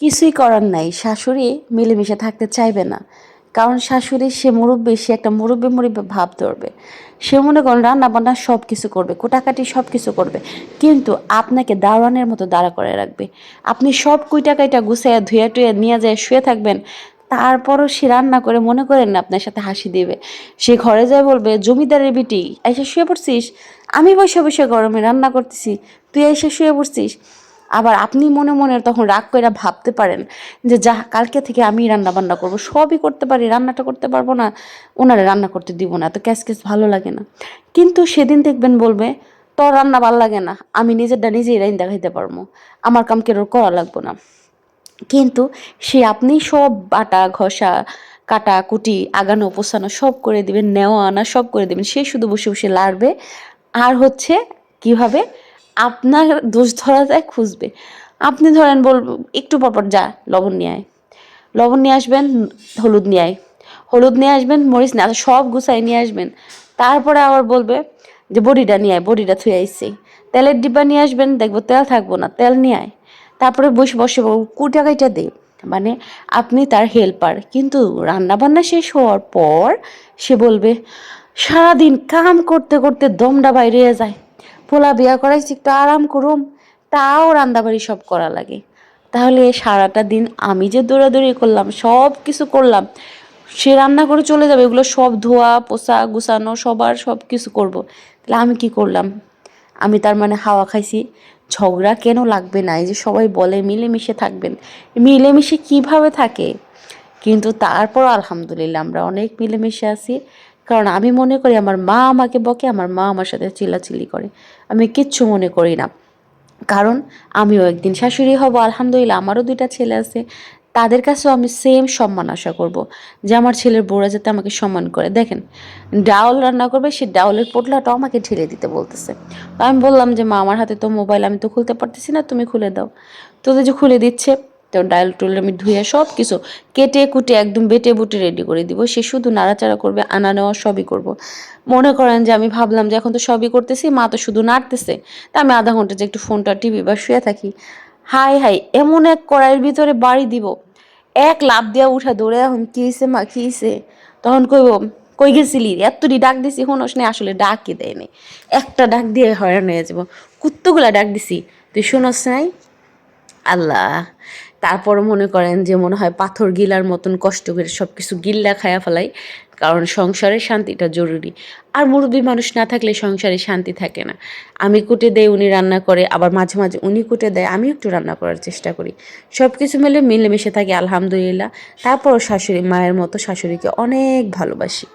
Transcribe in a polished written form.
কিছুই করার নাই, শাশুড়ি মিলেমিশে থাকতে চাইবে না। কারণ শাশুড়ি সে মুরব্বী, সে একটা মুরব্বী মুরব্বী ভাব ধরবে। সে মনে করেন রান্না বান্না সব কিছু করবে, কোটাকাটি সব কিছু করবে, কিন্তু আপনাকে দারোয়ানের মতো দাঁড়া করে রাখবে। আপনি সব কুইটা কাইটা গুছাইয়া ধুয়ে টুয়ে নিয়ে যায় শুয়ে থাকবেন, তারপরও সে রান্না করে মনে করেন না আপনার সাথে হাসি দেবে। সে ঘরে যায় বলবে, জমিদারের বিটি এসে শুয়ে পড়ছিস, আমি বসে বসে গরমে রান্না করতেছি, তুই এসে শুয়ে পড়ছিস। আবার আপনি মনে মনে তখন রাগ কইরা ভাবতে পারেন যে যা, কালকে থেকে আমি রান্না বান্না করবো, সবই করতে পারি, রান্নাটা করতে পারবো না, ওনারে রান্না করতে দিব না, তো ক্যাস ক্যাস ভালো লাগে না। কিন্তু সেদিন দেখবেন বলবে, তোর রান্না ভাল লাগে না, আমি নিজেরটা নিজেই রান্না খাইতে পারবো, আমার কাম কেউ করা লাগবো না। কিন্তু সে আপনি সব বাটা ঘষা কাটা কুটি আগানো পোছানো সব করে দিবেন, নেওয়া আনা সব করে দিবেন, সে শুধু বসে বসে লাড়বে। আর হচ্ছে কিভাবে আপনার দোষ ধরা যায় খুঁজবে। আপনি ধরেন বলবো একটু পরপর, যা লবণ নিয়ে আয়, লবণ নিয়ে আসবেন, হলুদ নিয়ে আয়, হলুদ নিয়ে আসবেন, মরিচ নিয়ে সব গুছাই নিয়ে আসবেন। তারপরে আবার বলবে যে বড়িটা নিয়ে আয়, বড়িটা থুয়ে আইসি, তেলের ডিব্বা নিয়ে আসবেন, দেখবো তেল থাকবো না, তেল নিয়ে আয়। তারপরে বসে বসে কুটা কাইটা দে। মানে আপনি তার হেল্পার, কিন্তু রান্না বান্না শেষ হওয়ার পর সে বলবে, সারাদিন কাম করতে করতে দমটা বাইরে যায়, পোলা বিয়া করাইছি একটু আরাম করুম, তাও রান্দাবাড়ি সব করা লাগে। তাহলে সারাটা দিন আমি যে দৌড়াদৌড়ি করলাম, সব কিছু করলাম, সে রান্না করে চলে যাবে, এগুলো সব ধোয়া পোছা গুছানো সবার সব কিছু করবো, তাহলে আমি কি করলাম? আমি তার মানে হাওয়া খাইছি। ঝগড়া কেন লাগবে না? এই যে সবাই বলে মিলেমিশে থাকবেন, মিলেমিশে কিভাবে থাকে? কিন্তু তারপর আলহামদুলিল্লাহ আমরা অনেক মিলেমিশে আছি। কারণ আমি মনে করি আমার মা আমাকে বকে, আমার মা আমার সাথে চিল্লাচিল্লি করে, আমি কিচ্ছু মনে করি না। কারণ আমিও একদিন শাশুড়ি হব, আলহামদুলিল্লাহ আমারও দুইটা ছেলে আছে, তাদের কাছেও আমি সেম সম্মান আশা করব, যে আমার ছেলের বউরা যাতে আমাকে সম্মান করে। দেখেন, ডাউল রান্না করবে, সে ডাউলের পোটলাটাও আমাকে ঢেলে দিতে বলতেছে। তো আমি বললাম যে মা, আমার হাতে তো মোবাইল, আমি তো খুলতে পারতেছি না, তুমি খুলে দাও। তো যে খুলে দিচ্ছে, তো ডাল টুল আমি ধুয়ে সব কিছু কেটে কুটে একদম বেটে বুটে রেডি করে দিব, সে শুধু নাড়াচাড়া করবে, আনা নেওয়া সবই করব। মনে করেন যে আমি ভাবলাম যে এখন তো সবই করতেছি, মা তো শুধু নাড়তেছে, তা আমি আধা ঘন্টা যে একটু ফোনটা টিভি বা শুয়ে থাকি। হাই হাই, এমন এক কড়াইয়ের ভিতরে বাড়ি দিব, এক লাফ দিয়া উঠা দৌড়ে, এখন কি হয়েছে মা, কি হয়েছে? তখন কইব, কই গেছিলি, এতটি ডাক দিছি শুনোস না, আসলে ডাকই দেয়নি, একটা ডাক দিয়ে হয়রান হয়ে যাব, কুত্তগুলা ডাক দিছি, তুই শুনোস নাই। আল্লাহ! তারপর মনে করেন যে মনে হয় পাথর গিলার মতন কষ্ট করে সব কিছু গিল্লা খায়া ফেলাই, কারণ সংসারের শান্তিটা জরুরি। আর মুরব্বী মানুষ না থাকলে সংসারে শান্তি থাকে না। আমি কুটে দেই, উনি রান্না করে, আবার মাঝে মাঝে উনি কুটে দেয়, আমি একটু রান্না করার চেষ্টা করি। সব কিছু মিলে মিলেমিশে থাকি আলহামদুলিল্লাহ। তারপরও শাশুড়ি মায়ের মতো শাশুড়িকে অনেক ভালোবাসি।